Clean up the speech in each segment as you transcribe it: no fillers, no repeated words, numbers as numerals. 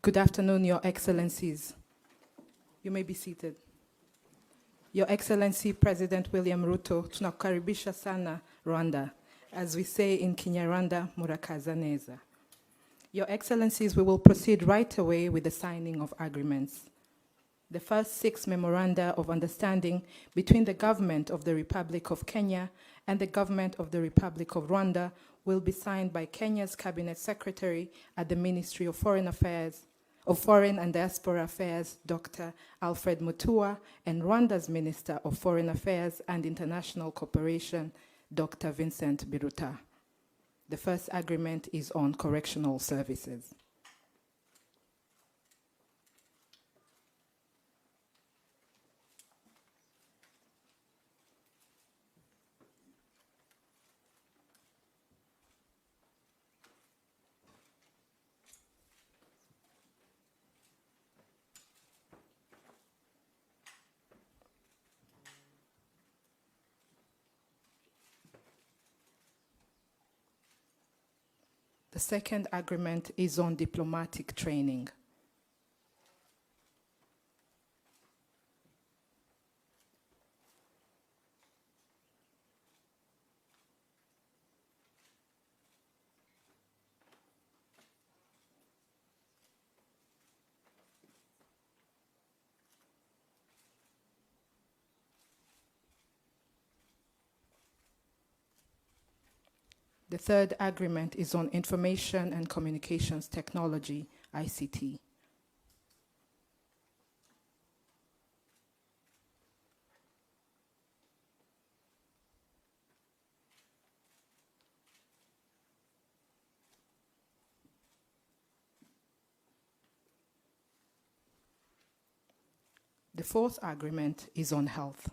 Good afternoon, Your Excellencies. You may be seated. Your Excellency President William Ruto, tunakukaribisha sana Rwanda. As we say in Kinyarwanda, murakaza neza. Your Excellencies, we will proceed right away with the signing of agreements. The first 6 memoranda of understanding between the government of the Republic of Kenya and the government of the Republic of Rwanda will be signed by Kenya's Cabinet Secretary at the Ministry of Foreign and Diaspora Affairs, Dr. Alfred Mutua, and Rwanda's Minister of Foreign Affairs and International Cooperation, Dr. Vincent Biruta. The first agreement is on correctional services. The second agreement is on diplomatic training. The third agreement is on information and communications technology, ICT. The fourth agreement is on health.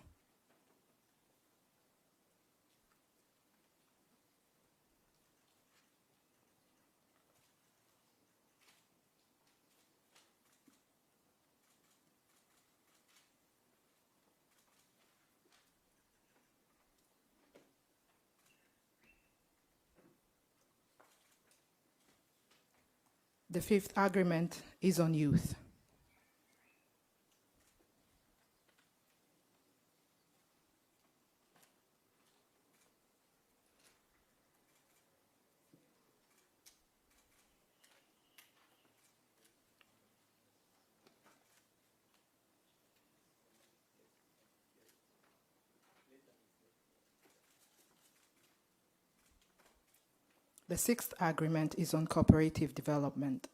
The fifth agreement is on youth. The sixth agreement is on cooperative development.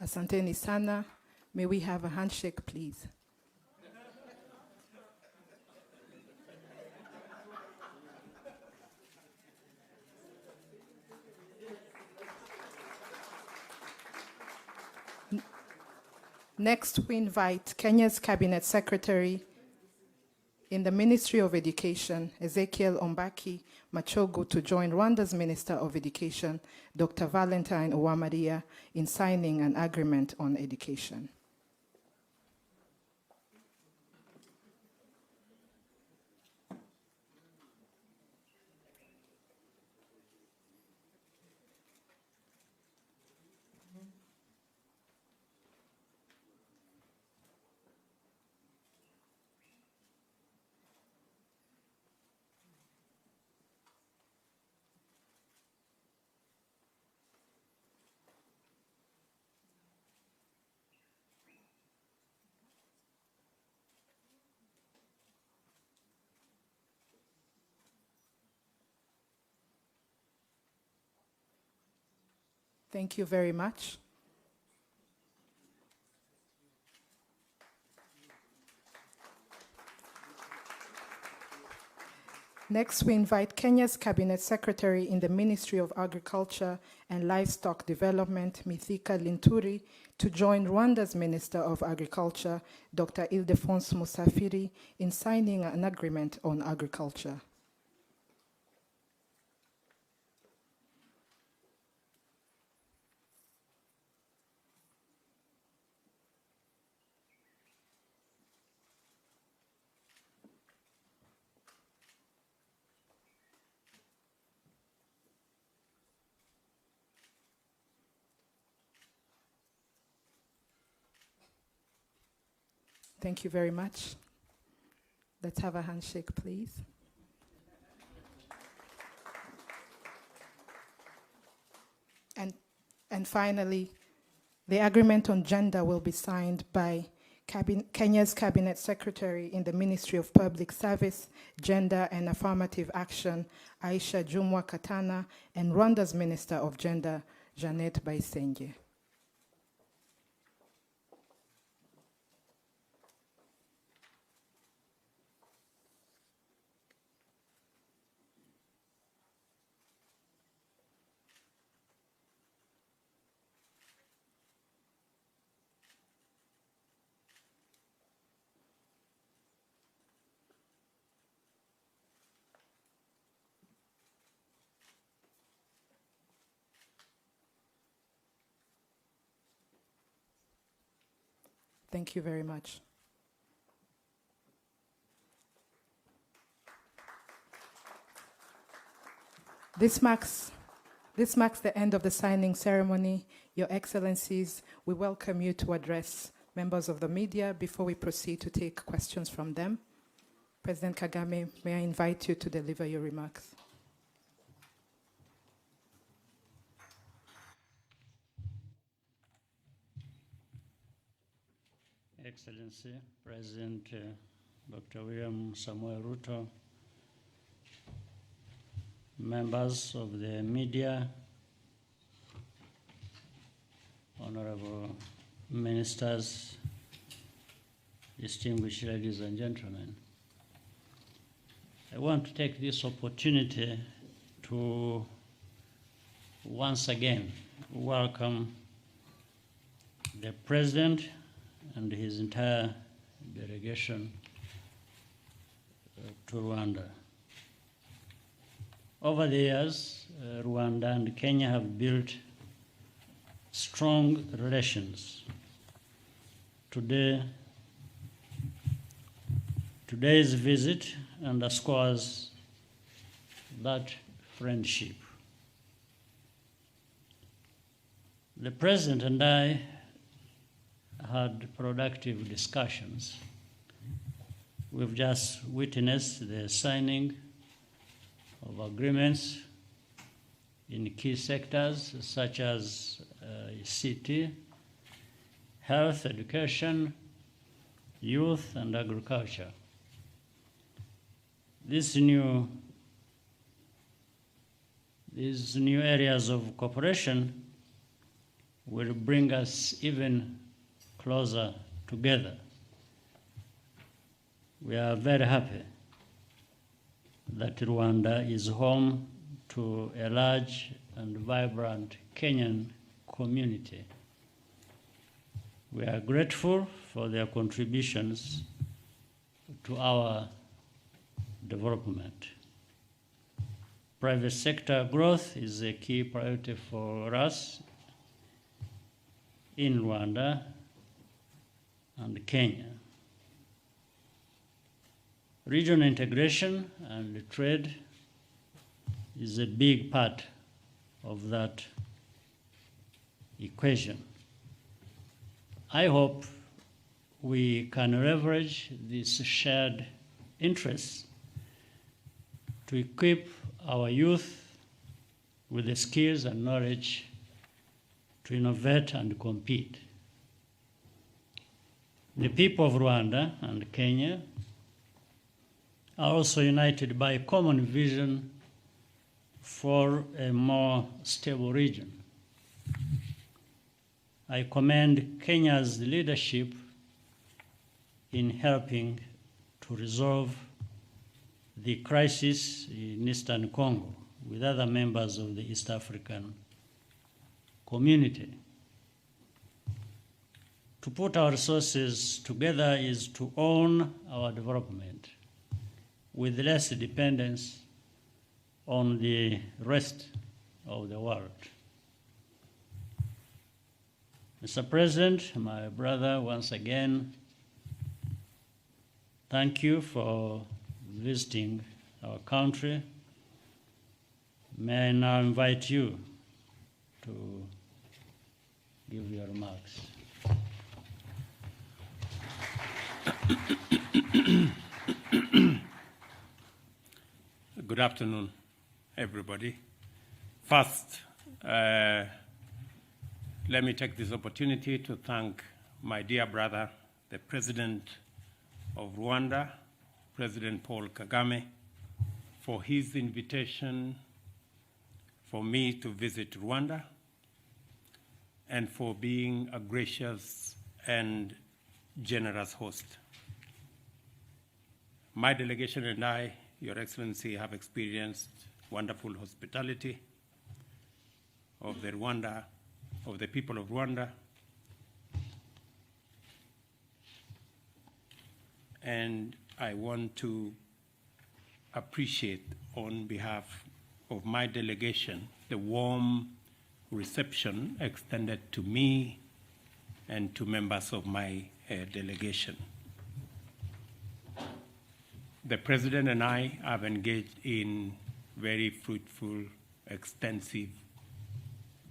Asanteni sana. May we have a handshake, please? Next, we invite Kenya's Cabinet Secretary in the Ministry of Education, Ezekiel Ombaki Machogu, to join Rwanda's Minister of Education, Dr. Valentine Uwamariya, in signing an agreement on education. Thank you very much. Next, we invite Kenya's Cabinet Secretary in the Ministry of Agriculture and Livestock Development, Mithika Linturi, to join Rwanda's Minister of Agriculture, Dr. Ildefonse Musafiri, in signing an agreement on agriculture. Thank you very much. Let's have a handshake, please. And finally, the agreement on gender will be signed by Kenya's Cabinet Secretary in the Ministry of Public Service, Gender and Affirmative Action, Aisha Jumwa Katana, and Rwanda's Minister of Gender, Jeannette Bayisenge. Thank you very much. This marks the end of the signing ceremony. Your Excellencies, we welcome you to address members of the media before we proceed to take questions from them. President Kagame, may I invite you to deliver your remarks? Excellency, President Dr. William Samuel Ruto, members of the media, honorable ministers, distinguished ladies and gentlemen. I want to take this opportunity to once again welcome the President and his entire delegation to Rwanda. Over the years, Rwanda and Kenya have built strong relations. Today's visit underscores that friendship. The President and I had productive discussions. We've just witnessed the signing of agreements in key sectors such as ICT, health, education, youth, and agriculture. These new areas of cooperation will bring us even closer together. We are very happy that Rwanda is home to a large and vibrant Kenyan community. We are grateful for their contributions to our development. Private sector growth is a key priority for us in Rwanda and Kenya. Regional integration and trade is a big part of that equation. I hope we can leverage these shared interests to equip our youth with the skills and knowledge to innovate and compete. The people of Rwanda and Kenya are also united by a common vision for a more stable region. I commend Kenya's leadership in helping to resolve the crisis in Eastern Congo with other members of the East African community. To put our resources together is to own our development with less dependence on the rest of the world. Mr. President, my brother, once again, thank you for visiting our country. May I now invite you to give your remarks. Good afternoon, everybody. First, let me take this opportunity to thank my dear brother, the President of Rwanda, President Paul Kagame, for his invitation for me to visit Rwanda and for being a gracious and generous host. My delegation and I, Your Excellency, have experienced wonderful hospitality of the people of Rwanda, and I want to appreciate on behalf of my delegation the warm reception extended to me and to members of my delegation. The President and I have engaged in very fruitful, extensive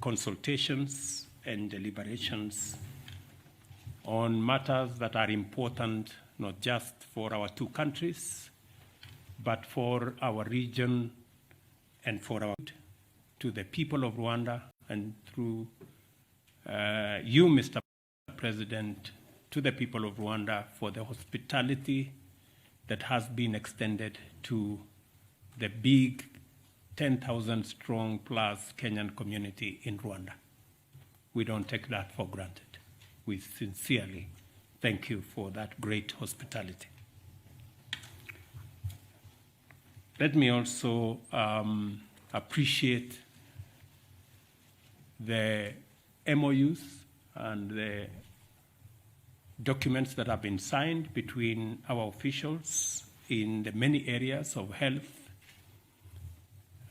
consultations and deliberations on matters that are important not just for our two countries, but for our region and for to the people of Rwanda, and through you, Mr. President, to the people of Rwanda for the hospitality that has been extended to the big 10,000 strong plus Kenyan community in Rwanda. We don't take that for granted. We sincerely thank you for that great hospitality. Let me also appreciate the MOUs and the documents that have been signed between our officials in the many areas of health,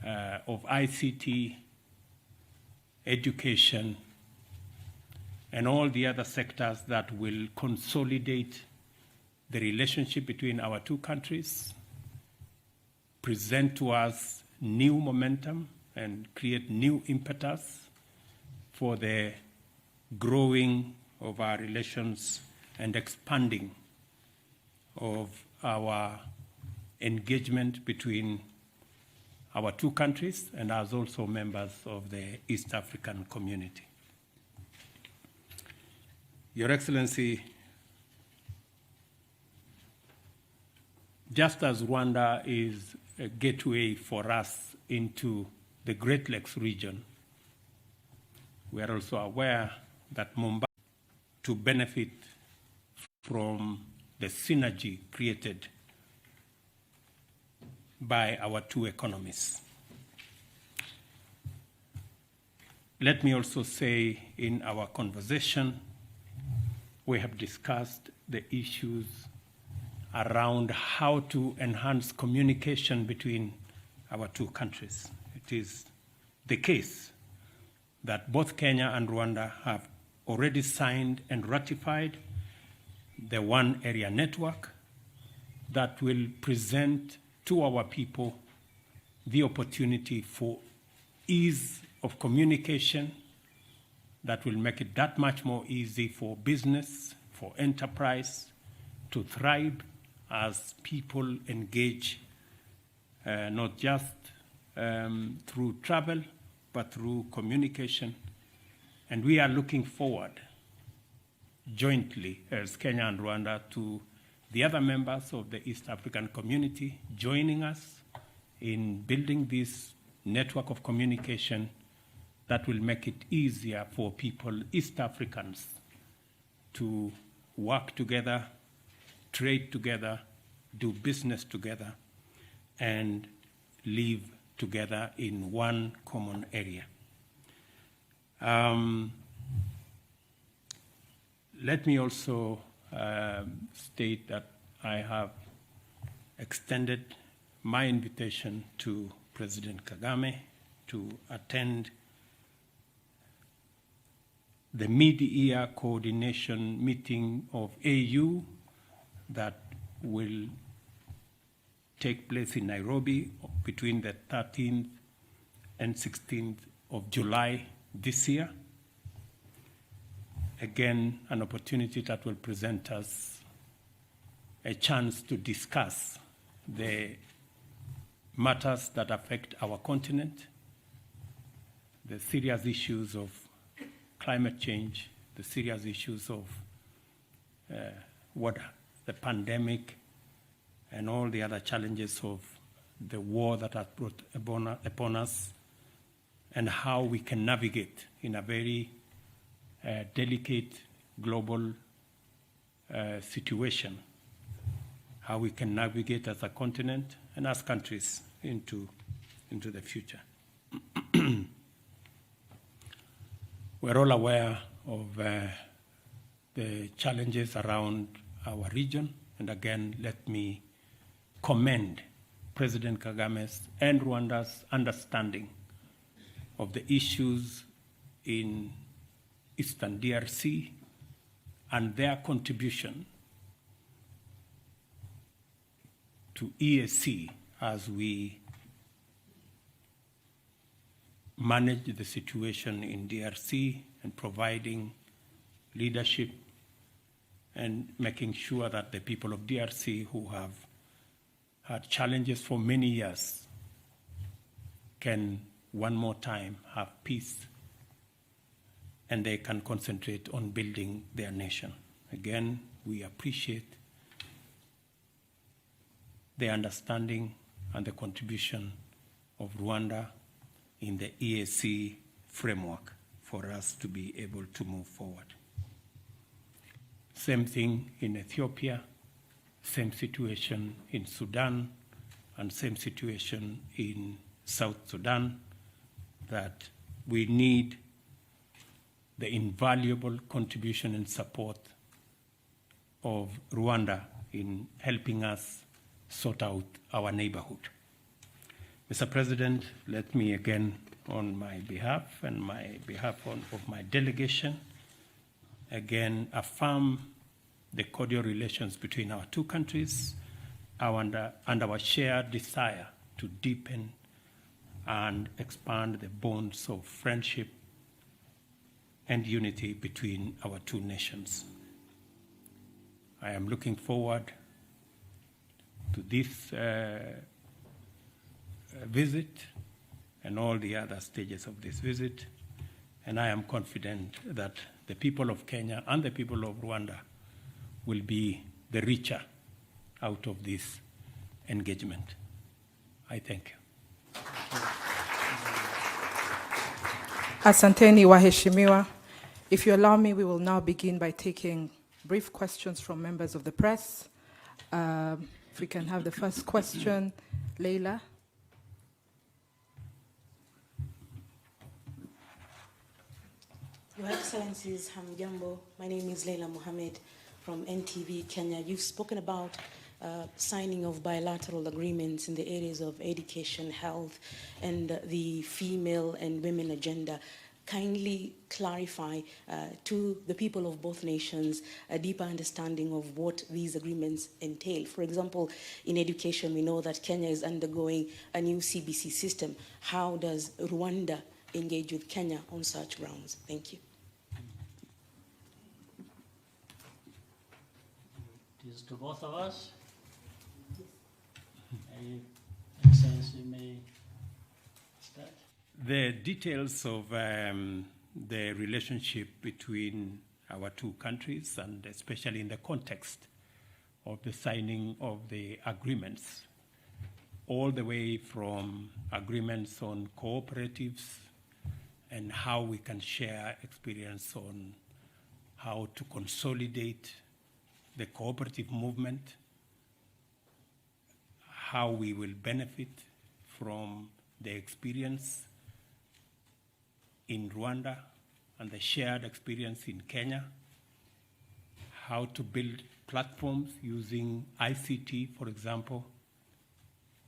of ICT, education, and all the other sectors that will consolidate the relationship between our two countries, present to us new momentum, and create new impetus for the growing of our relations and expanding of our engagement between our two countries and as also members of the East African community. Your Excellency, just as Rwanda is a gateway for us into the Great Lakes region, we are also aware that Mumbai to benefit from the synergy created by our two economies. Let me also say, in our conversation, we have discussed the issues around how to enhance communication between our two countries. It is the case that both Kenya and Rwanda have already signed and ratified the One Area Network that will present to our people the opportunity for ease of communication that will make it that much more easy for business, for enterprise to thrive as people engage not just through travel, but through communication. And we are looking forward jointly as Kenya and Rwanda to the other members of the East African community joining us in building this network of communication that will make it easier for people, East Africans, to work together, trade together, do business together, and live together in one common area. Let me also state that I have extended my invitation to President Kagame to attend the mid-year coordination meeting of AU that will take place in Nairobi between the 13th and 16th of July this year. Again, an opportunity that will present us a chance to discuss the matters that affect our continent, the serious issues of climate change, the serious issues of what the pandemic and all the other challenges of the war that has brought upon us, and how we can navigate in a very delicate global situation, how we can navigate as a continent and as countries into the future. We're all aware of the challenges around our region, and again, let me commend President Kagame's and Rwanda's understanding of the issues in Eastern DRC and their contribution to EAC as we manage the situation in DRC and providing leadership and making sure that the people of DRC who have had challenges for many years can one more time have peace and they can concentrate on building their nation. Again, we appreciate the understanding and the contribution of Rwanda in the EAC framework for us to be able to move forward. Same thing in Ethiopia, same situation in Sudan, and same situation in South Sudan, that we need the invaluable contribution and support of Rwanda in helping us sort out our neighborhood. Mr. President, let me again, on my behalf and my behalf of my delegation, again affirm the cordial relations between our two countries and our shared desire to deepen and expand the bonds of friendship and unity between our two nations. I am looking forward to this visit and all the other stages of this visit, and I am confident that the people of Kenya and the people of Rwanda will be the richer out of this engagement. I thank you. Asanteni waheshimiwa. If you allow me, we will now begin by taking brief questions from members of the press. If we can have the first question, Leila. Your Excellencies, Hamjambo. My name is Leila Mohammed from NTV Kenya. You've spoken about signing of bilateral agreements in the areas of education, health, and the female and women agenda. Kindly clarify to the people of both nations a deeper understanding of what these agreements entail. For example, in education, we know that Kenya is undergoing a new CBC system. How does Rwanda engage with Kenya on such grounds? Thank you. It is to both of us. Excellency, may start. The details of the relationship between our two countries, and especially in the context of the signing of the agreements, all the way from agreements on cooperatives and how we can share experience on how to consolidate the cooperative movement, how we will benefit from the experience in Rwanda and the shared experience in Kenya, how to build platforms using ICT, for example,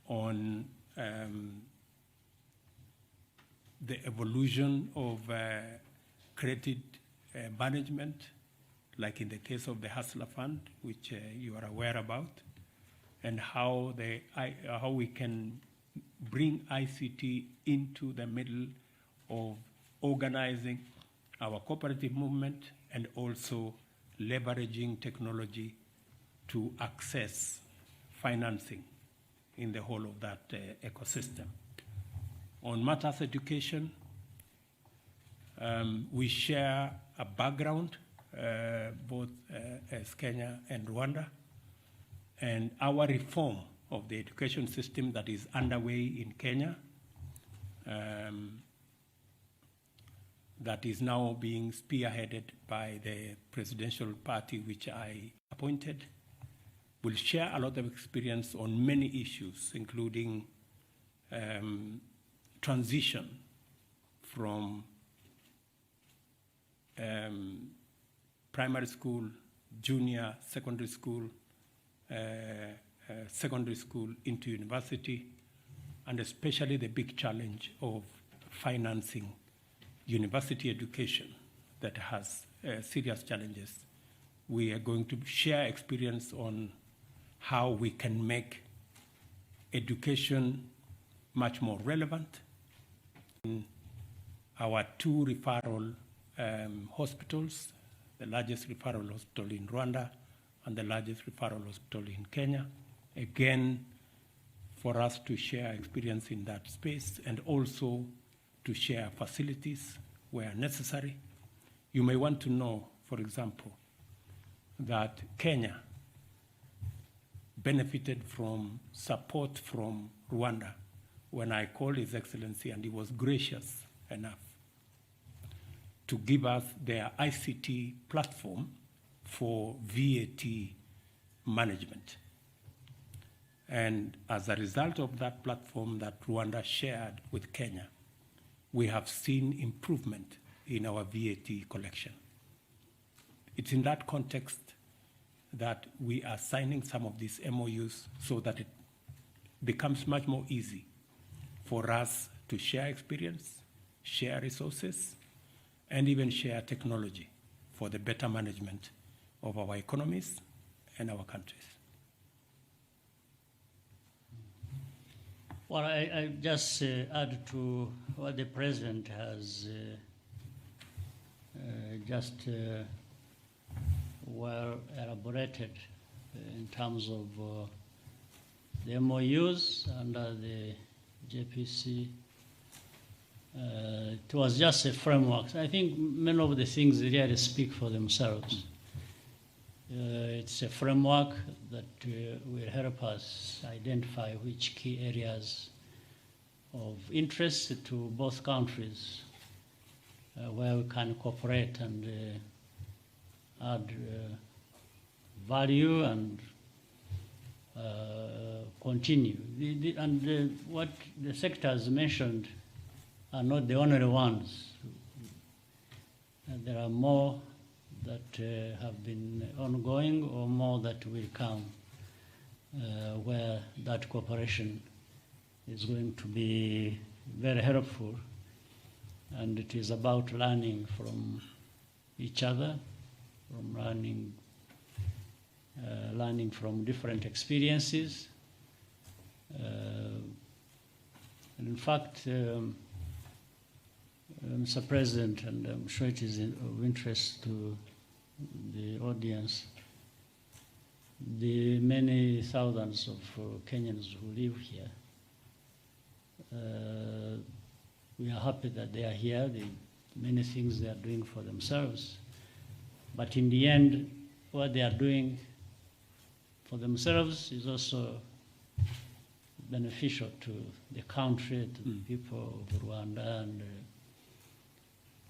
on the evolution of credit management, like in the case of the Hustler Fund, which you are aware about, and how we can bring ICT into the middle of organizing our cooperative movement and also leveraging technology to access financing in the whole of that ecosystem. On matters education, we share a background, both as Kenya and Rwanda, and our reform of the education system that is underway in Kenya, that is now being spearheaded by the presidential party which I appointed, will share a lot of experience on many issues, including transition from primary school, junior secondary school into university, and especially the big challenge of financing university education that has serious challenges. We are going to share experience on how we can make education much more relevant. Our two referral hospitals, the largest referral hospital in Rwanda and the largest referral hospital in Kenya, again, for us to share experience in that space and also to share facilities where necessary. You may want to know, for example, that Kenya benefited from support from Rwanda when I called His Excellency, and he was gracious enough to give us their ICT platform for VAT management. And as a result of that platform that Rwanda shared with Kenya, we have seen improvement in our VAT collection. It's in that context that we are signing some of these MOUs so that it becomes much more easy for us to share experience, share resources, and even share technology for the better management of our economies and our countries. Well, I just add to what the President has just well elaborated in terms of the MOUs under the JPC. It was just a framework. I think many of the things really speak for themselves. It's a framework that will help us identify which key areas of interest to both countries where we can cooperate and add value and continue. What the sector has mentioned are not the only ones. There are more that have been ongoing or more that will come where that cooperation is going to be very helpful. And it is about learning from each other, from learning from different experiences. And in fact, Mr. President, and I'm sure it is of interest to the audience, the many thousands of Kenyans who live here, we are happy that they are here, the many things they are doing for themselves. But in the end, what they are doing for themselves is also beneficial to the country, to the people of Rwanda. And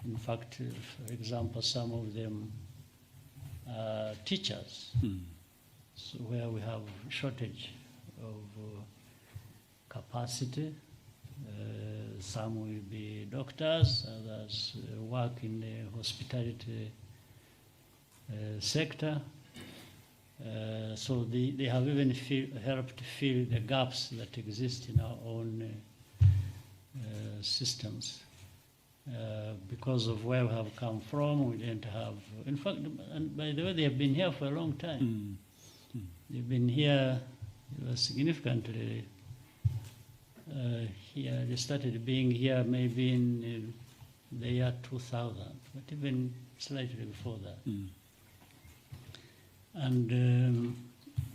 in fact, for example, some of them are teachers, so where we have shortage of capacity. Some will be doctors, others work in the hospitality sector. So they have even helped fill the gaps that exist in our own systems. Because of where we have come from, we didn't have, in fact, and by the way, they have been here for a long time. They've been here significantly here. They started being here maybe in the year 2000, but even slightly before that. And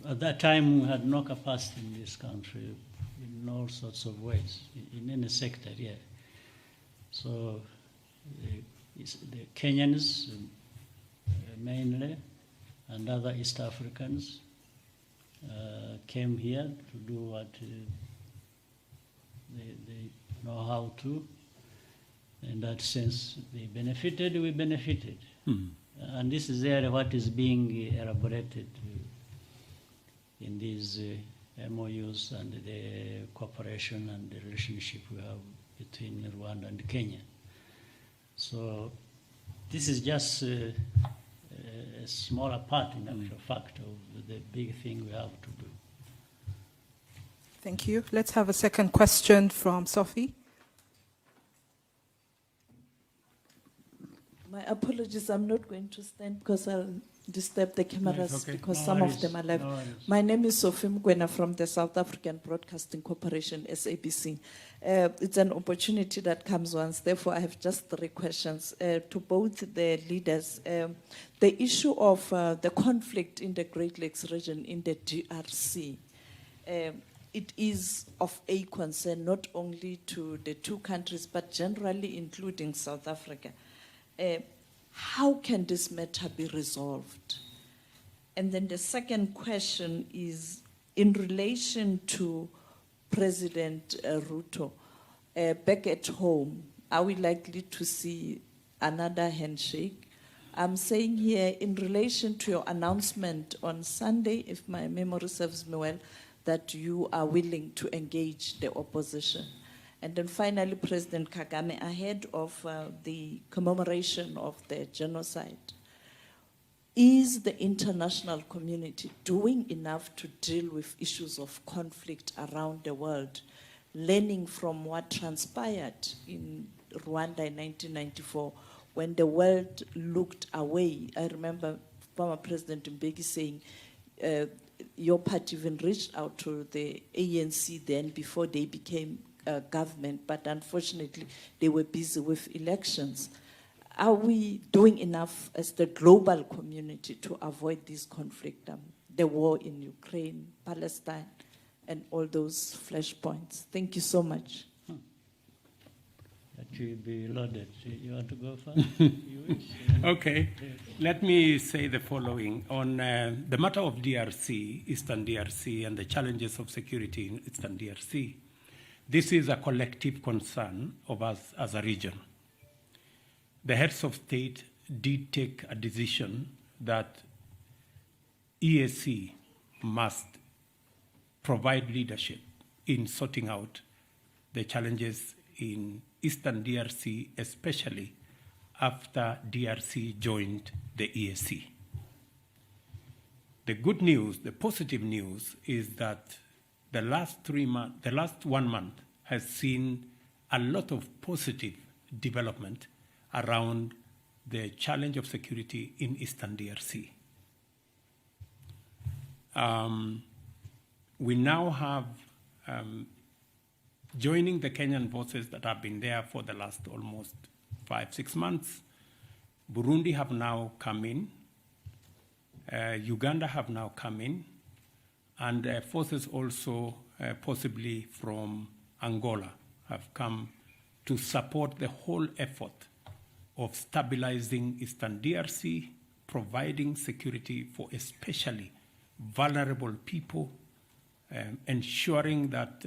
at that time, we had no capacity in this country in all sorts of ways, in any sector, yeah. So the Kenyans mainly and other East Africans came here to do what they know how to. In that sense, they benefited, we benefited. And this is really what is being elaborated in these MOUs and the cooperation and the relationship we have between Rwanda and Kenya. So this is just a smaller part, in actual fact, of the big thing we have to do. Thank you. Let's have a second question from Sophie. My apologies, I'm not going to stand because I'll disturb the cameras okay. because No some worries, of them are live. no worries. My name is Sophie Mkwena from the South African Broadcasting Corporation, SABC. It's an opportunity that comes once, therefore I have just 3 questions to both the leaders. The issue of the conflict in the Great Lakes region in the DRC, it is of a concern not only to the 2 countries, but generally including South Africa. How can this matter be resolved? And then the second question is in relation to President Ruto. Back at home, are we likely to see another handshake? I'm saying here in relation to your announcement on Sunday, if my memory serves me well, that you are willing to engage the opposition. And then finally, President Kagame, ahead of the commemoration of the genocide, is the international community doing enough to deal with issues of conflict around the world, learning from what transpired in Rwanda in 1994 when the world looked away? I remember former President Mbeki saying, your party even reached out to the ANC then before they became government, but unfortunately they were busy with elections. Are we doing enough as the global community to avoid this conflict, the war in Ukraine, Palestine, and all those flashpoints? Thank you so much. That will be loaded. You want to go first? You wish? Okay, let me say the following. On the matter of DRC, Eastern DRC, and the challenges of security in Eastern DRC, this is a collective concern of us as a region. The heads of state did take a decision that EAC must provide leadership in sorting out the challenges in Eastern DRC, especially after DRC joined the EAC. The good news, the positive news, is that the last 1 month has seen a lot of positive development around the challenge of security in Eastern DRC. We now have, joining the Kenyan forces that have been there for the last almost 5-6 months, Burundi have now come in, Uganda have now come in, and forces also possibly from Angola have come to support the whole effort of stabilizing Eastern DRC, providing security for especially vulnerable people, ensuring that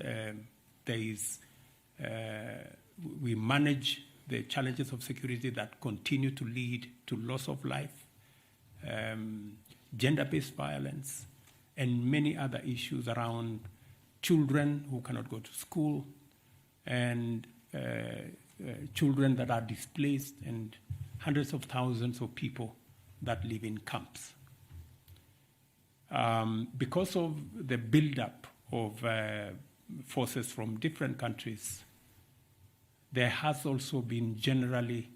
we manage the challenges of security that continue to lead to loss of life, gender-based violence, and many other issues around children who cannot go to school, and children that are displaced, and hundreds of thousands of people that live in camps. Because of the buildup of forces from different countries, there has also been generally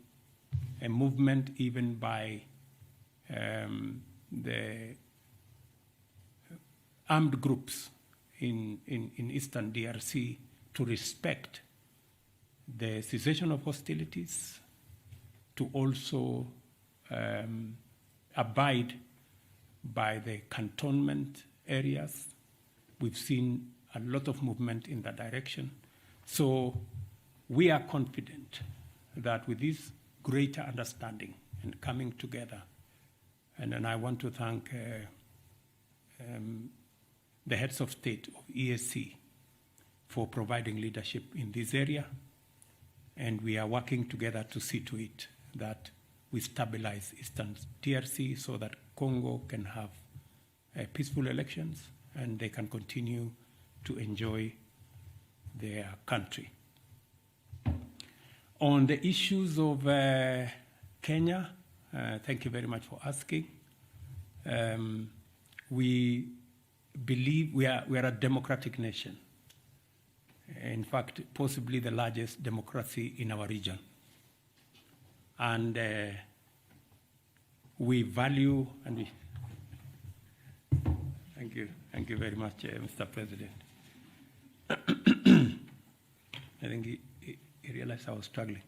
a movement even by the armed groups in Eastern DRC to respect the cessation of hostilities, to also abide by the cantonment areas. We've seen a lot of movement in that direction. So we are confident that with this greater understanding and coming together, and I want to thank the heads of state of EAC for providing leadership in this area, and we are working together to see to it that we stabilize Eastern DRC so that Congo can have peaceful elections and they can continue to enjoy their country. On the issues of Kenya, thank you very much for asking. We believe we are a democratic nation. In fact, possibly the largest democracy in our region. And we value, and we, thank you very much, Mr. President. I think he realized I was struggling.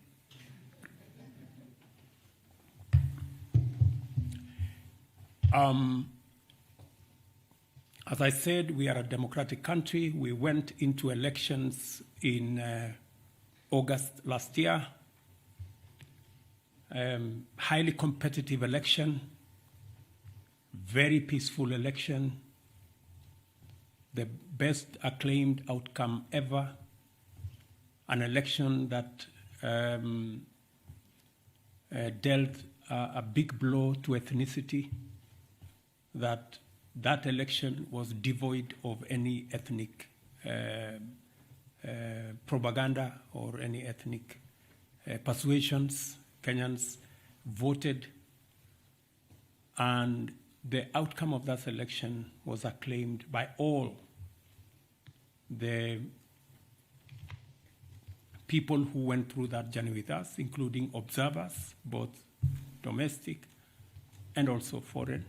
As I said, we are a democratic country. We went into elections in August last year. Highly competitive election, very peaceful election, the best acclaimed outcome ever, an election that dealt a big blow to ethnicity, that election was devoid of any ethnic propaganda or any ethnic persuasions. Kenyans voted, and the outcome of that election was acclaimed by all the people who went through that journey with us, including observers, both domestic and also foreign.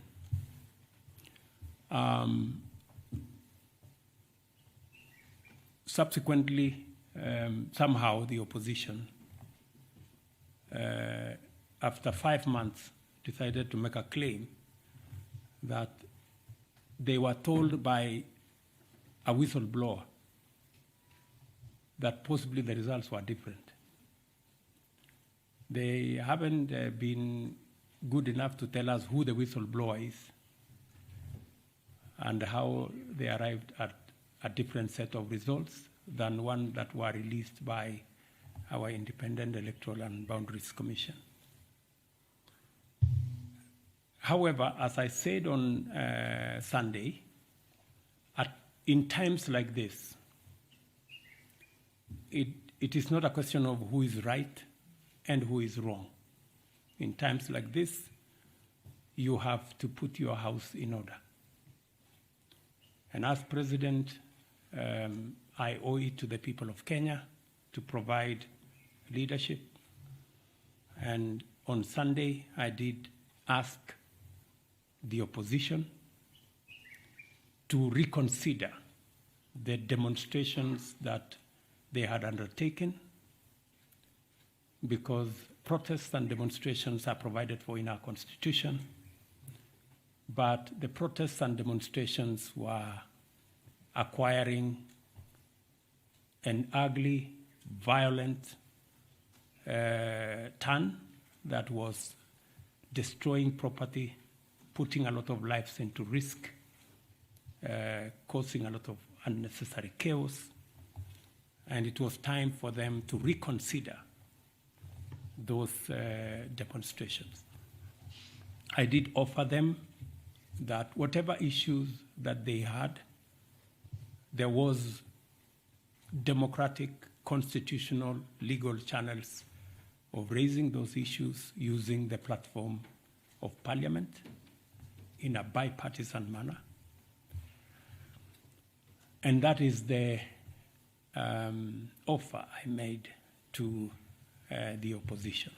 Subsequently, somehow the opposition, after 5 months, decided to make a claim that they were told by a whistleblower that possibly the results were different. They haven't been good enough to tell us who the whistleblower is and how they arrived at a different set of results than one that were released by our Independent Electoral and Boundaries Commission. However, as I said on Sunday, in times like this, it is not a question of who is right and who is wrong. In times like this, you have to put your house in order. And as president, I owe it to the people of Kenya to provide leadership. And on Sunday, I did ask the opposition to reconsider the demonstrations that they had undertaken, because protests and demonstrations are provided for in our constitution, but the protests and demonstrations were acquiring an ugly, violent turn that was destroying property, putting a lot of lives into risk, causing a lot of unnecessary chaos, and it was time for them to reconsider those demonstrations. I did offer them that whatever issues that they had, there was democratic, constitutional, legal channels of raising those issues using the platform of Parliament in a bipartisan manner. And that is the offer I made to the opposition.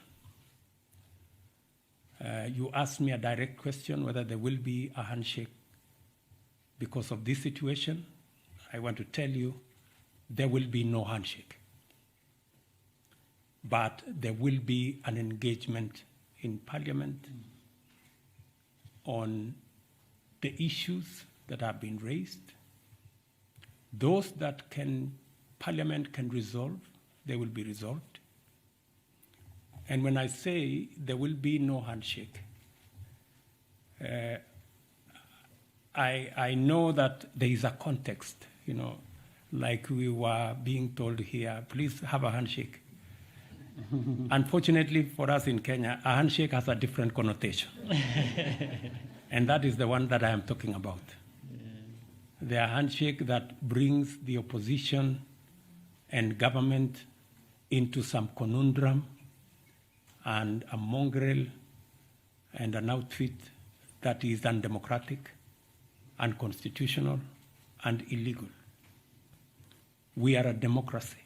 You asked me a direct question whether there will be a handshake because of this situation. I want to tell you there will be no handshake. But there will be an engagement in Parliament on the issues that have been raised. Those that Parliament can resolve, they will be resolved. And when I say there will be no handshake, I know that there is a context, like we were being told here, please have a handshake. Unfortunately for us in Kenya, a handshake has a different connotation. And that is the one that I am talking about. The handshake that brings the opposition and government into some conundrum and a mongrel and an outfit that is undemocratic, unconstitutional, and illegal. We are a democracy.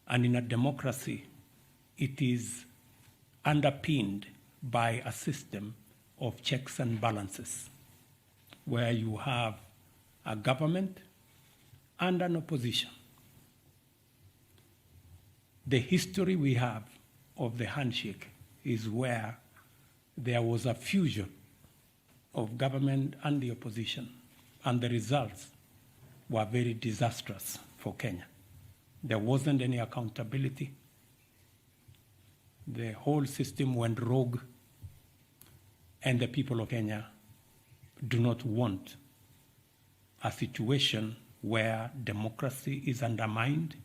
And in a democracy, it is underpinned by a system of checks and balances, where you have a government and an opposition. The history we have of the handshake is where there was a fusion of government and the opposition, and the results were very disastrous for Kenya. There wasn't any accountability. The whole system went rogue, and the people of Kenya do not want a situation where democracy is undermined.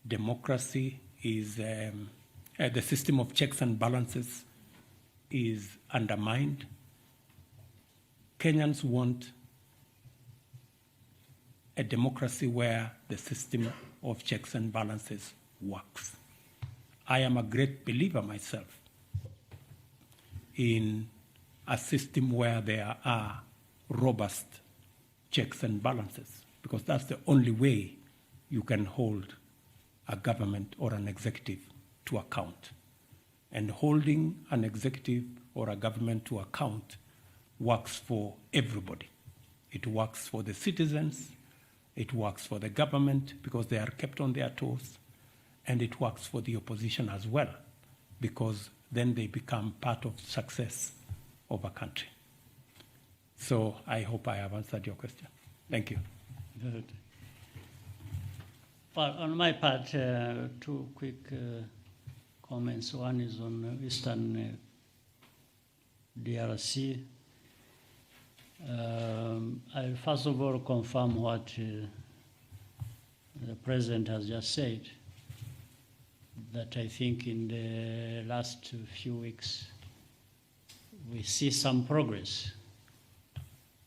Democracy is, the system of checks and balances is undermined. Kenyans want a democracy where the system of checks and balances works. I am a great believer myself in a system where there are robust checks and balances, because that's the only way you can hold a government or an executive to account. And holding an executive or a government to account works for everybody. It works for the citizens, it works for the government because they are kept on their toes, and it works for the opposition as well, because then they become part of success of a country. So I hope I have answered your question. Thank you. Good. Well, on my part, two quick comments. One is on Eastern DRC. I'll first of all confirm what the President has just said, that I think in the last few weeks we see some progress,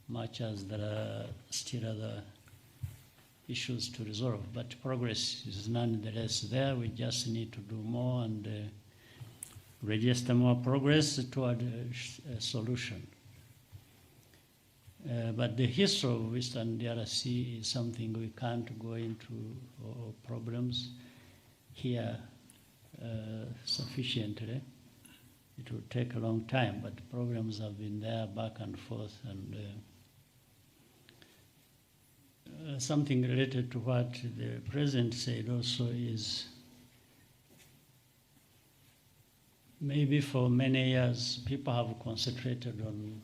much as there are still other issues to resolve, but progress is nonetheless there. We just need to do more and register more progress toward a solution. But the history of Western DRC is something we can't go into, or problems here sufficiently. It will take a long time, but problems have been there back and forth. And something related to what the President said also is, maybe for many years people have concentrated on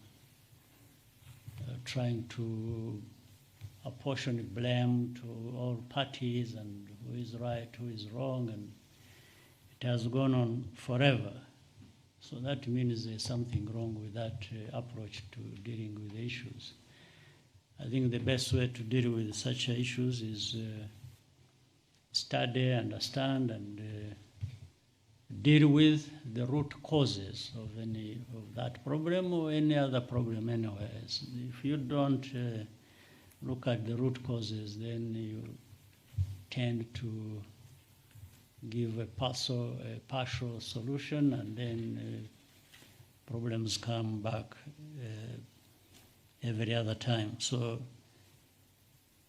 trying to apportion blame to all parties and who is right, who is wrong, and it has gone on forever. So that means there's something wrong with that approach to dealing with the issues. I think the best way to deal with such issues is study, understand, and deal with the root causes of any of that problem or any other problem anywhere. If you don't look at the root causes, then you tend to give a partial solution, and then problems come back every other time. So,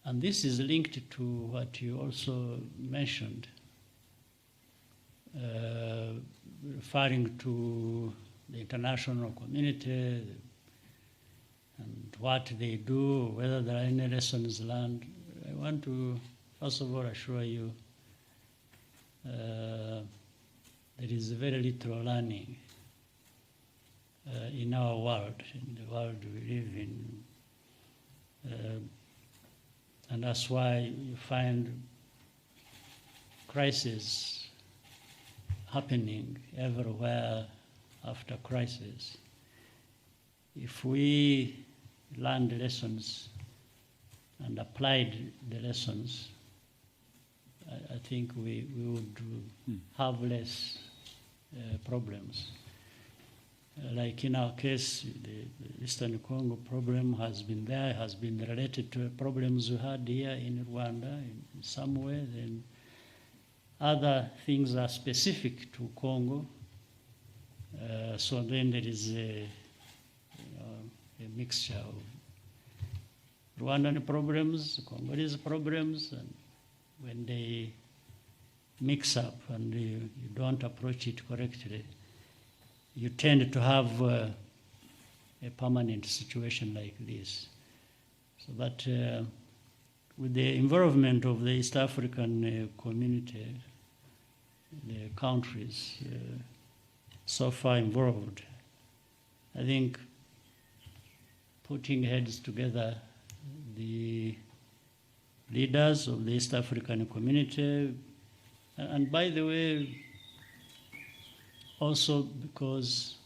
and this is linked to what you also mentioned, referring to the international community and what they do, whether there are any lessons learned. I want to, first of all, assure you there is very little learning in our world, in the world we live in. And that's why you find crises happening everywhere after crisis. If we learned lessons and applied the lessons, I think we would have less problems. Like in our case, the Eastern Congo problem has been there, has been related to problems we had here in Rwanda in some way. Then other things are specific to Congo. So then there is a mixture of Rwandan problems, Congolese problems, and when they mix up and you don't approach it correctly, you tend to have a permanent situation like this. So that with the involvement of the East African community, the countries so far involved, I think putting heads together, the leaders of the East African community, and by the way, also because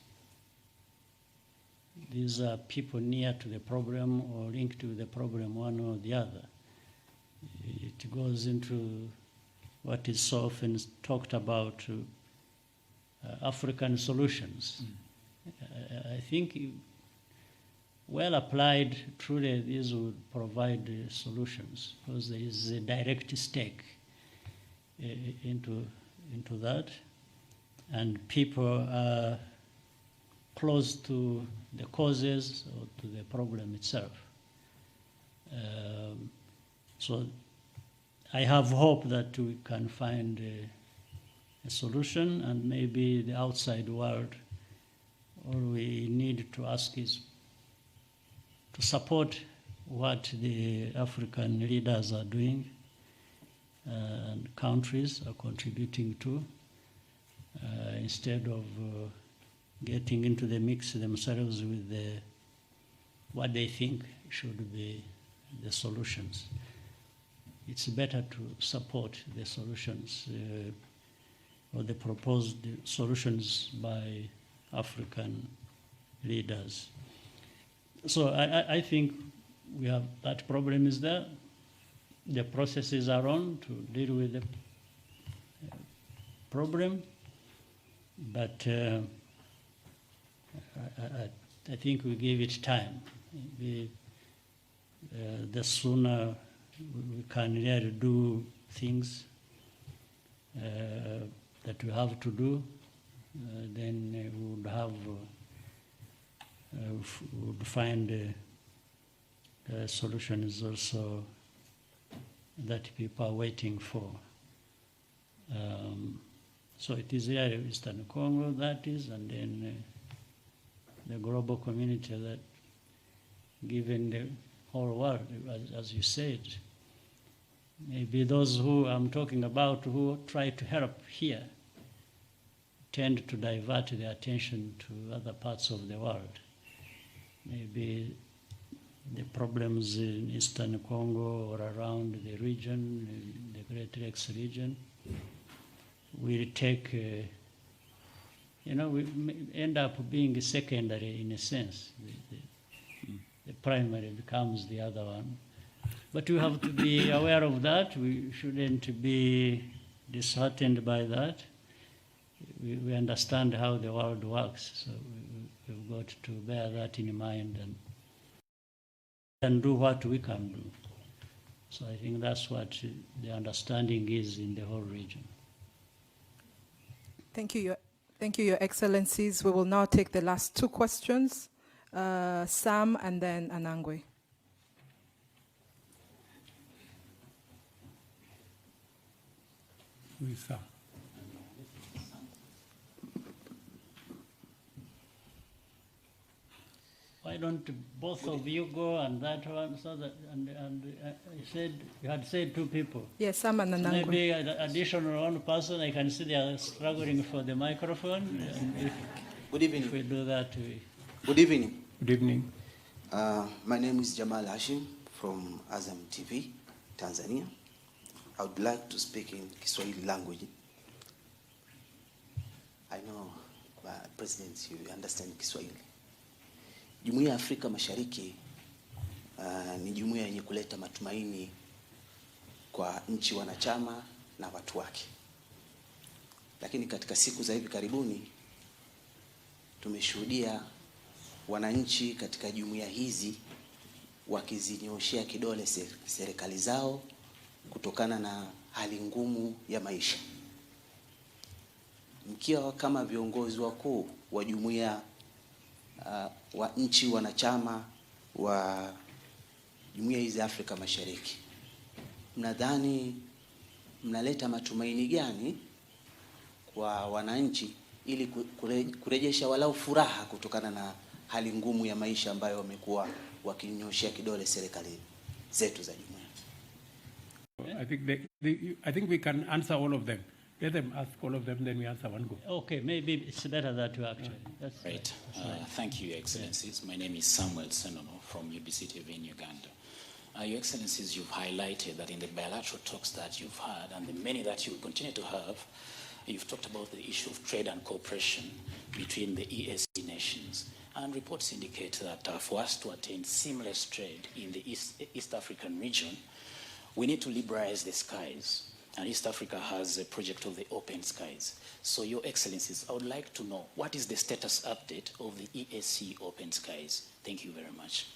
these are people near to the problem or linked to the problem one or the other. It goes into what is so often talked about, African solutions. I think well applied, truly these would provide solutions, because there is a direct stake into that, and people are close to the causes or to the problem itself. So I have hope that we can find a solution, and maybe the outside world, all we need to ask is to support what the African leaders are doing and countries are contributing to, instead of getting into the mix themselves with what they think should be the solutions. It's better to support the solutions or the proposed solutions by African leaders. So I think we have, that problem is there. The processes are on to deal with the problem, but I think we give it time. The sooner we can really do things that we have to do, then we would have would find solutions also that people are waiting for. So it is here in Eastern Congo, that is, and then the global community that, given the whole world, as you said, maybe those who I'm talking about who try to help here tend to divert their attention to other parts of the world. Maybe the problems in Eastern Congo or around the region, the Great Lakes region, will take, we end up being secondary in a sense. The primary becomes the other one. But we have to be aware of that. We shouldn't be disheartened by that. We understand how the world works, so we've got to bear that in mind and can do what we can do. So I think that's what the understanding is in the whole region. Thank you, Your Excellencies. We will now take the last two questions. Sam and then Anangwe. Who is Sam? Why don't both of you go and that one, so that, you had said two people. Yes, Sam and Anangwe. Maybe an additional one person. I can see they are struggling for the microphone. And Good evening. if we do that, Good evening. Good evening. My name is Jamal Hashim from Azam TV, Tanzania. I would like to speak in Kiswahili language. I know, President, you understand Kiswahili. Jumuiya ya Afrika Mashariki ni jumuiya yenye kuleta matumaini kwa nchi wanachama na watu wake. Lakini katika siku za hivi karibuni tumeshuhudia wananchi katika jumuiya hizi wakizinyoshea kidole serikali zao kutokana na hali ngumu ya maisha. Mkiwa kama viongozi wakuu wa jumuiya wa nchi wanachama wa jumuiya hizi Afrika Mashariki, mnadhani mnaleta matumaini gani kwa wananchi ili kurejesha walau furaha kutokana na hali ngumu ya maisha ambayo wamekuwa wakinyoshea kidole serikali zetu za jumuiya? I think we can answer all of them. Let them ask all of them, then we answer one go. okay, maybe it's better that you actually. That's Right. Thank you, Your Excellencies. My name is Samuel Senono from UBC TV in Uganda. Your Excellencies, you've highlighted that in the bilateral talks that you've had and the many that you will continue to have, you've talked about the issue of trade and cooperation between the EAC nations. And reports indicate that for us to attain seamless trade in the East African region, we need to liberalize the skies. And East Africa has a project of the open skies. So, Your Excellencies, I would like to know what is the status update of the EAC open skies? Thank you very much.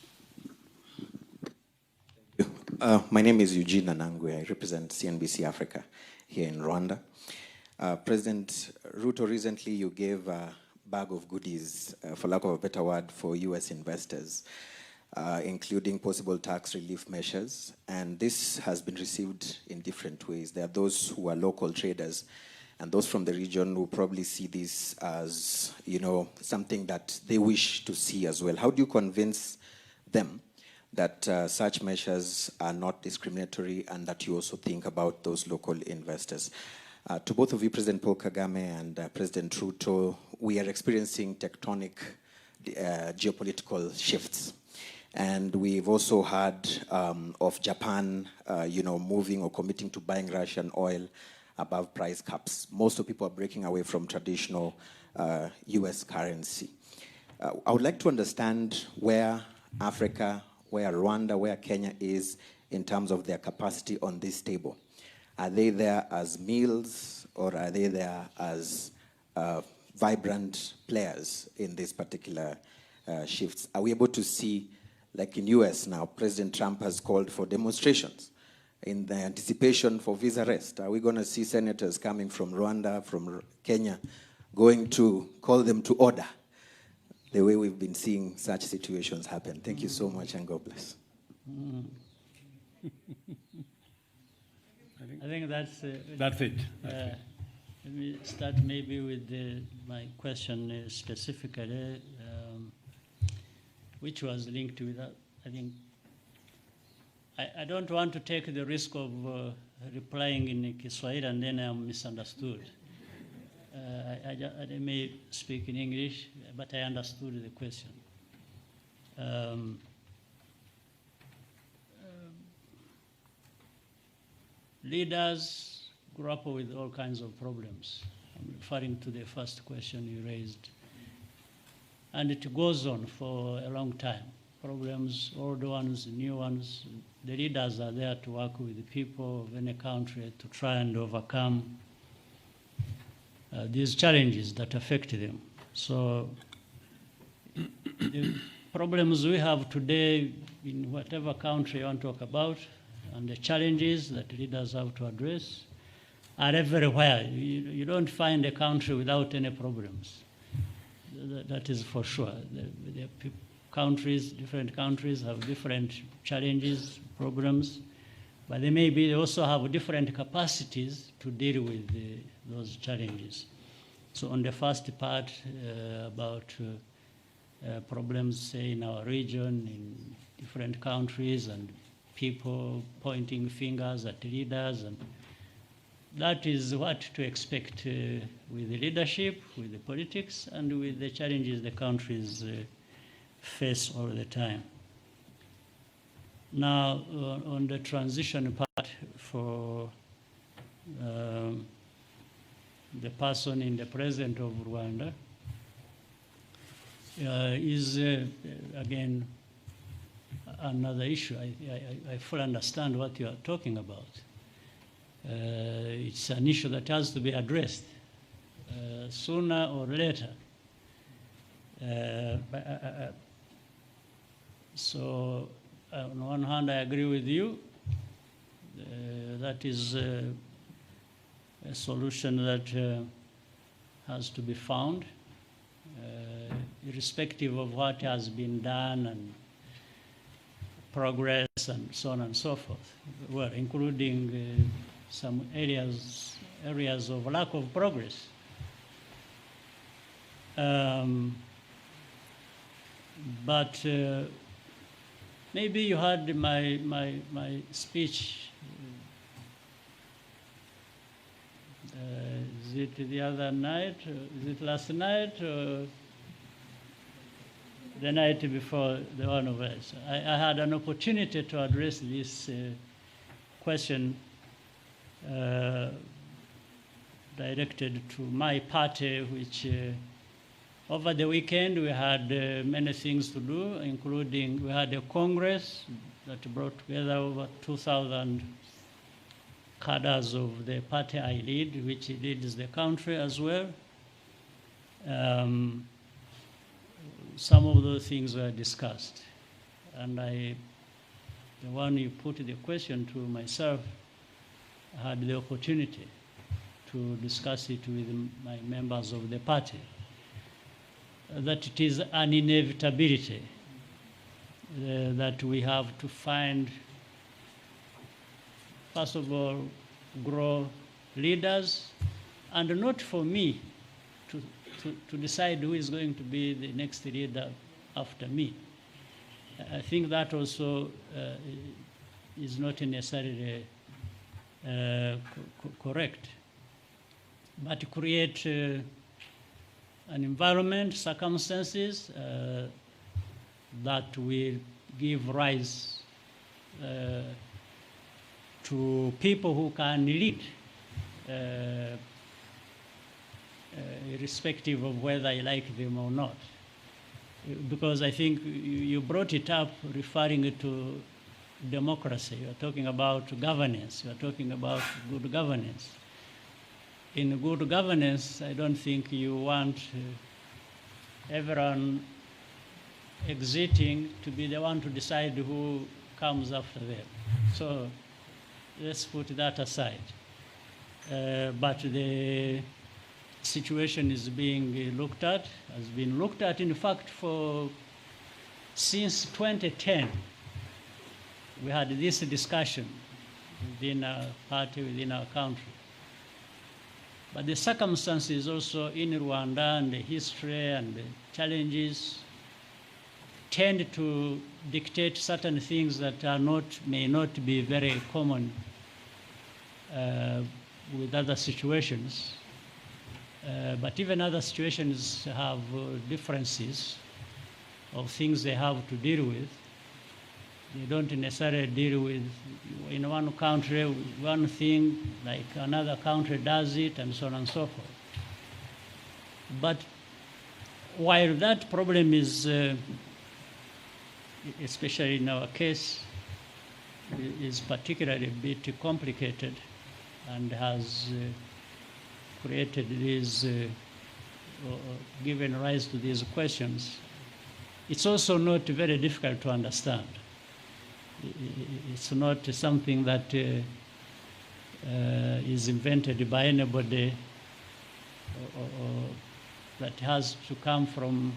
My name is Eugene Anangwe. I represent CNBC Africa here in Rwanda. President Ruto, recently you gave a bag of goodies, for lack of a better word, for U.S. investors, including possible tax relief measures. And this has been received in different ways. There are those who are local traders and those from the region who probably see this as, something that they wish to see as well. How do you convince them that such measures are not discriminatory and that you also think about those local investors? To both of you, President Paul Kagame and President Ruto, we are experiencing tectonic geopolitical shifts. And we've also heard of Japan, moving or committing to buying Russian oil above price caps. Most of people are breaking away from traditional US currency. I would like to understand where Africa, where Rwanda, where Kenya is in terms of their capacity on this table. Are they there as meals, or are they there as vibrant players in these particular shifts? Are we able to see, like in US now, President Trump has called for demonstrations in the anticipation for visa rest? Are we going to see senators coming from Rwanda, from Kenya, going to call them to order, the way we've been seeing such situations happen? Thank you so much, and God bless. I think that's it. Let me start maybe with my question specifically, which was linked with that. I think I don't want to take the risk of replying in Kiswahili and then I'm misunderstood. I may speak in English, but I understood the question. Leaders grapple with all kinds of problems. I'm referring to the first question you raised. And it goes on for a long time. Problems, old ones, new ones. The leaders are there to work with the people of any country to try and overcome these challenges that affect them. So problems we have today in whatever country you want to talk about, and the challenges that leaders have to address are everywhere. You don't find a country without any problems. That is for sure. Different countries have different challenges, problems, but they also have different capacities to deal with those challenges. So on the first part about problems, say, in our region, in different countries, and people pointing fingers at leaders, and that is what to expect with the leadership, with the politics, and with the challenges the countries face all the time. Now, on the transition part for the person in the president of Rwanda, is again another issue. I fully understand what you are talking about. It's an issue that has to be addressed sooner or later. So on one hand, I agree with you. That is a solution that has to be found, irrespective of what has been done and progress and so on and so forth. Well, including some areas of lack of progress. But maybe you heard my speech. Is it the other night? Is it last night? Or the night before the one of us? I had an opportunity to address this question directed to my party, which over the weekend we had many things to do, including we had a Congress that brought together over 2,000 cadres of the party I lead, which leads the country as well. Some of those things were discussed. And the one you put the question to myself, I had the opportunity to discuss it with my members of the party, that it is an inevitability that we have to find, first of all, grow leaders, and not for me to decide who is going to be the next leader after me. I think that also is not necessarily correct, but to create an environment, circumstances that will give rise to people who can lead, irrespective of whether I like them or not. Because I think you brought it up referring to democracy. You're talking about governance. You're talking about good governance. In good governance, I don't think you want everyone exiting to be the one to decide who comes after them. So let's put that aside. But the situation is being looked at, has been looked at, in fact, since 2010. We had this discussion within our party, within our country. But the circumstances also in Rwanda, and the history and the challenges tend to dictate certain things that may not be very common with other situations. But even other situations have differences of things they have to deal with. They don't necessarily deal with, in one country, one thing, like another country does it, and so on and so forth. But while that problem is, especially in our case, is particularly a bit complicated and has created these, given rise to these questions, it's also not very difficult to understand. It's not something that is invented by anybody or that has to come from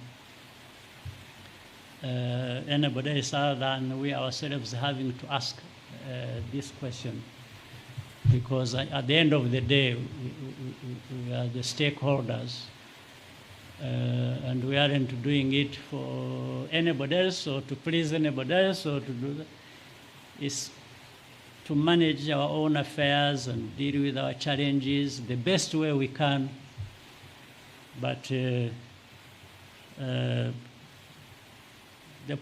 anybody else other than we ourselves having to ask this question. Because at the end of the day, we are the stakeholders, and we aren't doing it for anybody else or to please anybody else or to do that. It's to manage our own affairs and deal with our challenges the best way we can. But the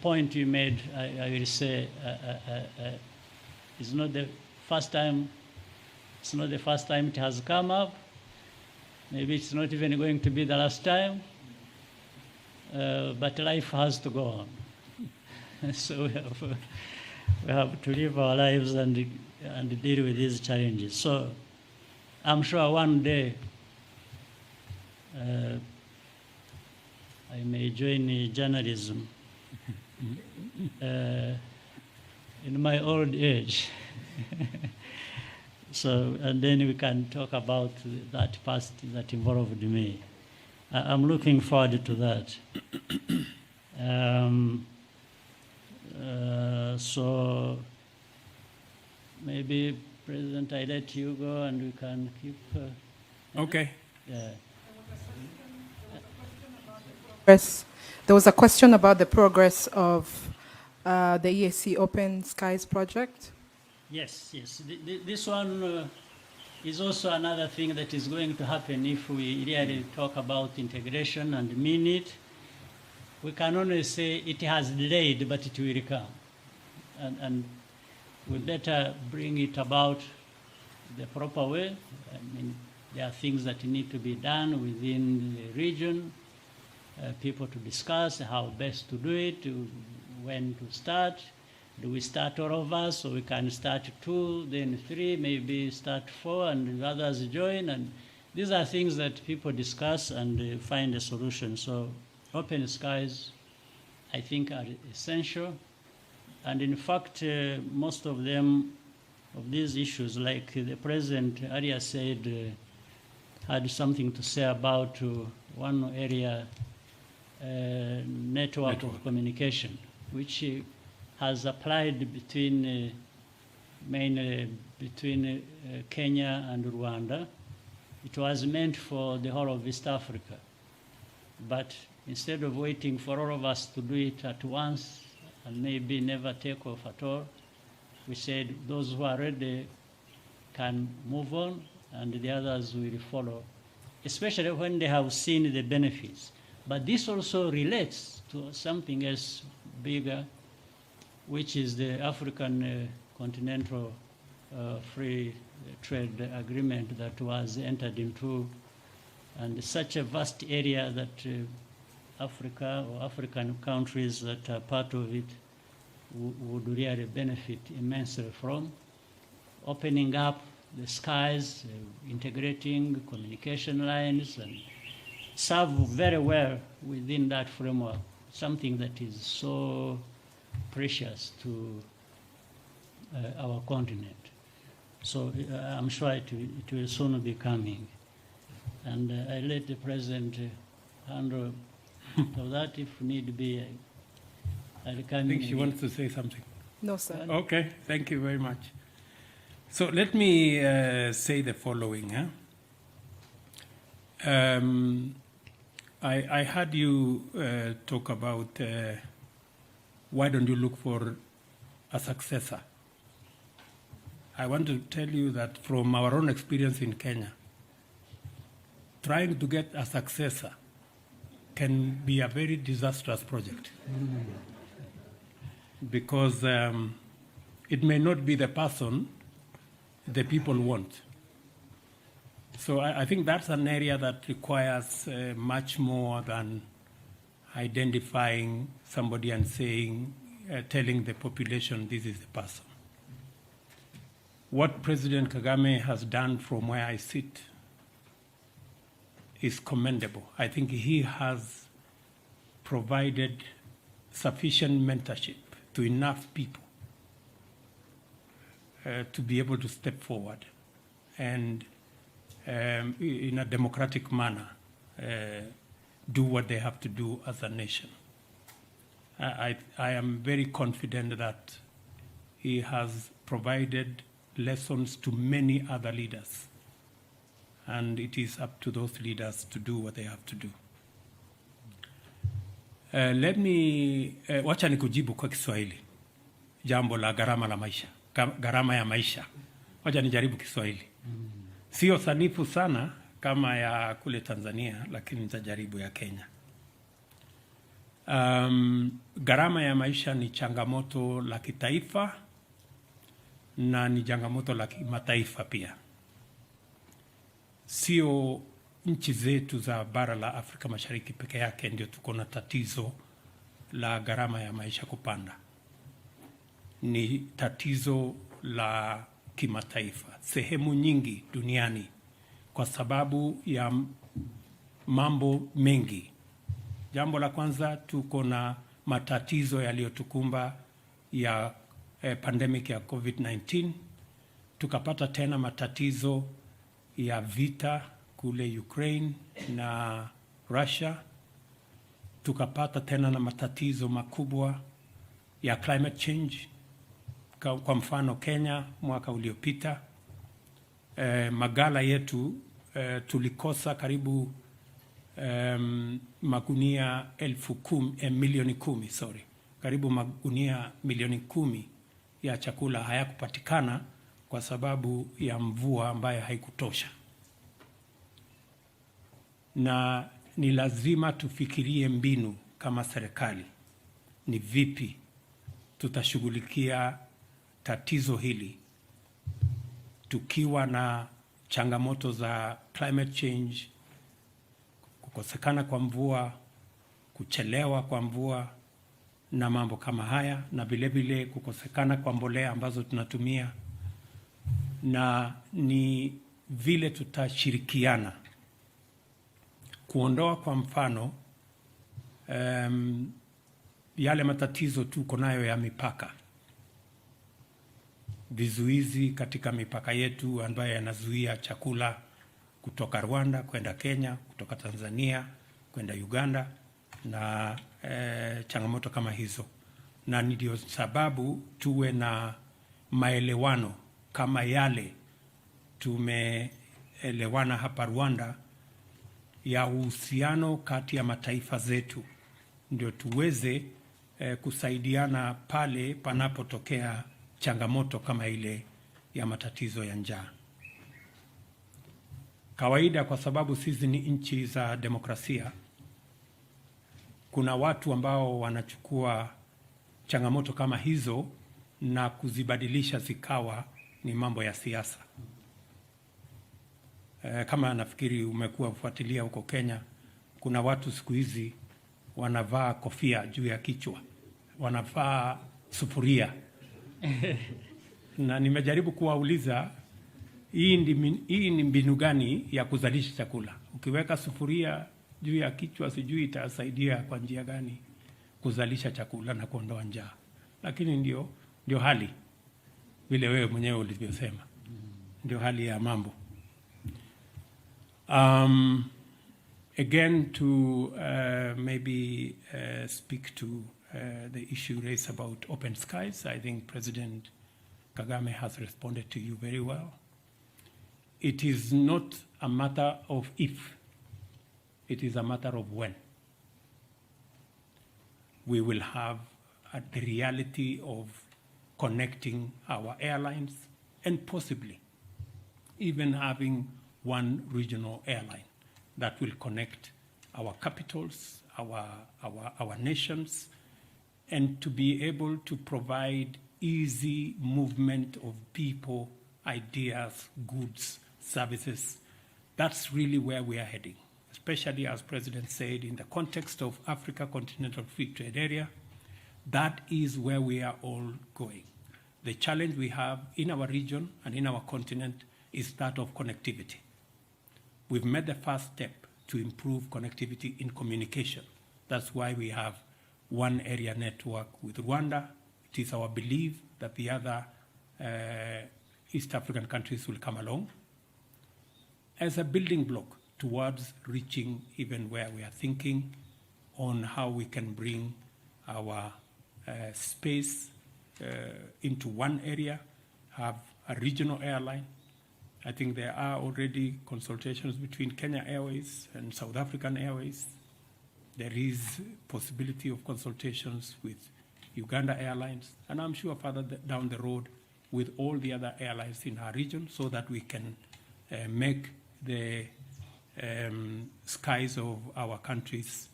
point you made, I will say, is not the first time. It's not the first time it has come up. Maybe it's not even going to be the last time. But life has to go on. So we have to live our lives and deal with these challenges. So I'm sure one day I may join journalism in my old age. So, and then we can talk about that past that involved me. I'm looking forward to that. So maybe, President, I let you go and we can keep. Okay. Yeah. There was a question about the progress of the EAC Open Skies project. Yes. This one is also another thing that is going to happen if we really talk about integration and mean it. We can only say it has delayed, but it will come. And we better bring it about the proper way. I mean, there are things that need to be done within the region, people to discuss how best to do it, when to start. Do we start all of us, so we can start 2, then 3, maybe start 4, and others join? And these are things that people discuss and find a solution. So open skies, I think, are essential. And in fact, most of them, of these issues, like the President earlier said, had something to say about one area, network of communication, which has applied between mainly between Kenya and Rwanda. It was meant for the whole of East Africa. But instead of waiting for all of us to do it at once and maybe never take off at all, we said those who are ready can move on and the others will follow, especially when they have seen the benefits. But this also relates to something else bigger, which is the African Continental Free Trade Agreement that was entered into, and such a vast area that Africa or African countries that are part of it would really benefit immensely from. Opening up the skies, integrating communication lines, and serve very well within that framework, something that is so precious to our continent. So I'm sure it will soon be coming. And I let the President handle that if need be. I'll come I think in she wants to say something. No, sir. Okay, thank you very much. So let me say the following. I heard you talk about why don't you look for a successor? I want to tell you that from our own experience in Kenya, trying to get a successor can be a very disastrous project. Because it may not be the person the people want. So I think that's an area that requires much more than identifying somebody and saying, telling the population this is the person. What President Kagame has done from where I sit is commendable. I think he has provided sufficient mentorship to enough people to be able to step forward and in a democratic manner do what they have to do as a nation. I am very confident that he has provided lessons to many other leaders, and it is up to those leaders to do what they have to do. Wacha nikujibu kwa Kiswahili jambo la gharama la maisha, gharama ya maisha. Wacha nijaribu Kiswahili. Sio sanifu sana kama ya kule Tanzania, lakini nitajaribu ya Kenya. Gharama ya maisha ni changamoto la kitaifa na ni changamoto la kimataifa pia. Sio nchi zetu za bara la Afrika Mashariki peke yake ndio tuko na tatizo la gharama ya maisha kupanda. Ni tatizo la kimataifa, sehemu nyingi duniani, kwa sababu ya mambo mengi. Jambo la kwanza, tuko na matatizo yaliyotukumba ya pandemic ya COVID-19. Tukapata tena matatizo ya vita kule Ukraine na Russia. Tukapata tena na matatizo makubwa ya climate change. Kwa mfano Kenya mwaka uliopita, magala yetu tulikosa karibu magunia milioni 10, karibu magunia milioni 10 ya chakula hayakupatikana kwa sababu ya mvua ambayo haikutosha. Na ni lazima tufikirie mbinu kama serikali, ni vipi tutashughulikia tatizo hili tukiwa na changamoto za climate change, kukosekana kwa mvua, kuchelewa kwa mvua na mambo kama haya, na vile vile kukosekana kwa mbolea ambazo tunatumia, na ni vile tutashirikiana kuondoa kwa mfano yale matatizo tuko nayo ya mipaka, vizuizi katika mipaka yetu ambayo yanazuia chakula kutoka Rwanda kwenda Kenya, kutoka Tanzania kwenda Uganda na changamoto kama hizo. Na ndio sababu tuwe na maelewano kama yale tumeelewana hapa Rwanda ya uhusiano kati ya mataifa zetu, ndio tuweze kusaidiana pale panapotokea changamoto kama ile ya matatizo ya njaa. Kawaida, kwa sababu sisi ni nchi za demokrasia, kuna watu ambao wanachukua changamoto kama hizo na kuzibadilisha zikawa ni mambo ya siasa. Kama nafikiri umekuwa ufuatilia huko Kenya, kuna watu siku hizi wanavaa kofia juu ya kichwa, wanavaa sufuria. Na nimejaribu kuwauliza, hii ni mbinu gani ya kuzalisha chakula? Ukiweka sufuria juu ya kichwa, sijui itasaidia kwa njia gani kuzalisha chakula na kuondoa njaa. Lakini ndio hali, vile wewe mwenyewe ulivyosema, ndio hali ya mambo. Again, to maybe speak to the issue raised about open skies, I think President Kagame has responded to you very well. It is not a matter of if, it is a matter of when. We will have the reality of connecting our airlines and possibly even having one regional airline that will connect our capitals, our nations, and to be able to provide easy movement of people, ideas, goods, services. That's really where we are heading, especially, as President said, in the context of Africa Continental Free Trade Area. That is where we are all going. The challenge we have in our region and in our continent is that of connectivity. We've made the first step to improve connectivity in communication. That's why we have one area network with Rwanda. It is our belief that the other East African countries will come along as a building block towards reaching even where we are thinking on how we can bring our space into one area, have a regional airline. I think there are already consultations between Kenya Airways and South African Airways. There is possibility of consultations with Uganda Airlines, and I'm sure further down the road with all the other airlines in our region, so that we can make the skies of our countries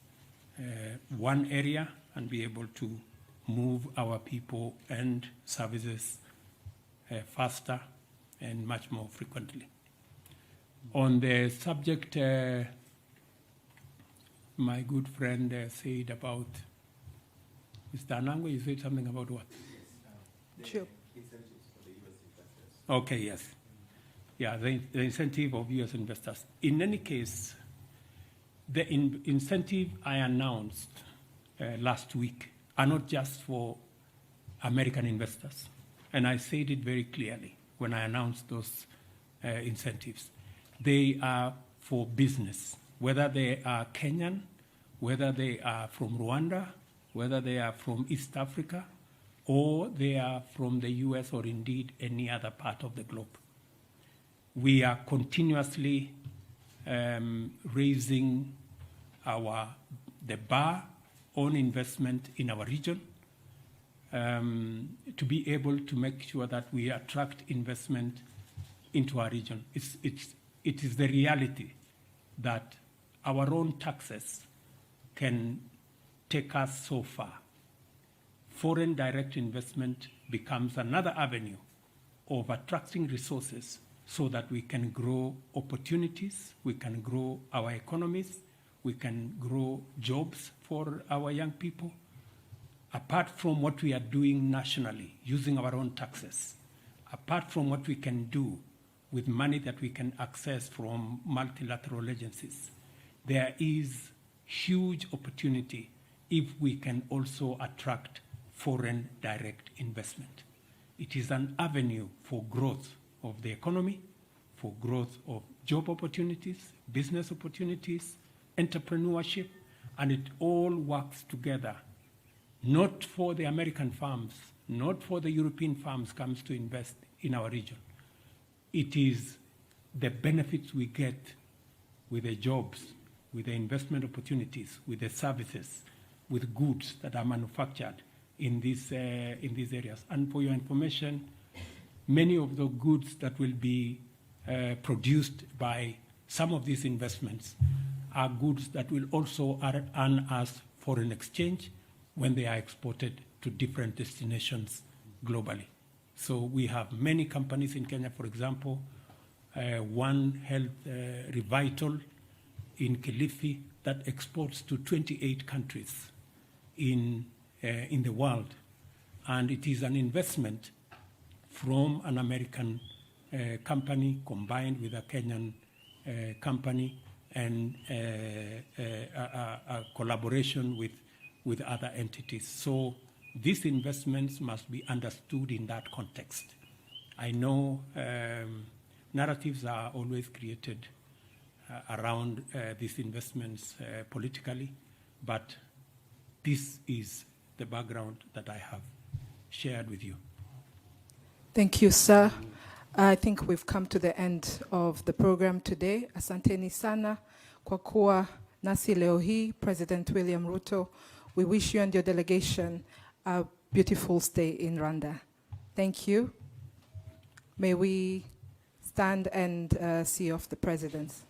one area and be able to move our people and services faster and much more frequently. On the subject, my good friend said about, Mr. Anangwe, you said something about what? Sure. Okay, yes. Yeah, the incentive of U.S. investors. In any case, the incentive I announced last week are not just for American investors. And I said it very clearly when I announced those incentives. They are for business, whether they are Kenyan, whether they are from Rwanda, whether they are from East Africa, or they are from the US or indeed any other part of the globe. We are continuously raising the bar on investment in our region to be able to make sure that we attract investment into our region. It is the reality that our own taxes can take us so far. Foreign direct investment becomes another avenue of attracting resources so that we can grow opportunities, we can grow our economies, we can grow jobs for our young people. Apart from what we are doing nationally, using our own taxes, apart from what we can do with money that we can access from multilateral agencies, there is huge opportunity if we can also attract foreign direct investment. It is an avenue for growth of the economy, for growth of job opportunities, business opportunities, entrepreneurship, and it all works together. Not for the American firms, not for the European firms comes to invest in our region. It is the benefits we get with the jobs, with the investment opportunities, with the services, with goods that are manufactured in these areas. And for your information, many of the goods that will be produced by some of these investments are goods that will also earn us foreign exchange when they are exported to different destinations globally. So we have many companies in Kenya, for example, One Health Revital in Kilifi that exports to 28 countries in the world. And it is an investment from an American company combined with a Kenyan company and a collaboration with other entities. So these investments must be understood in that context. I know narratives are always created around these investments politically, but this is the background that I have shared with you. Thank you, sir. I think we've come to the end of the program today. Asanteni sana kwa kuwa nasi leo hii, President William Ruto. We wish you and your delegation a beautiful stay in Rwanda. Thank you. May we stand and see off the presidents.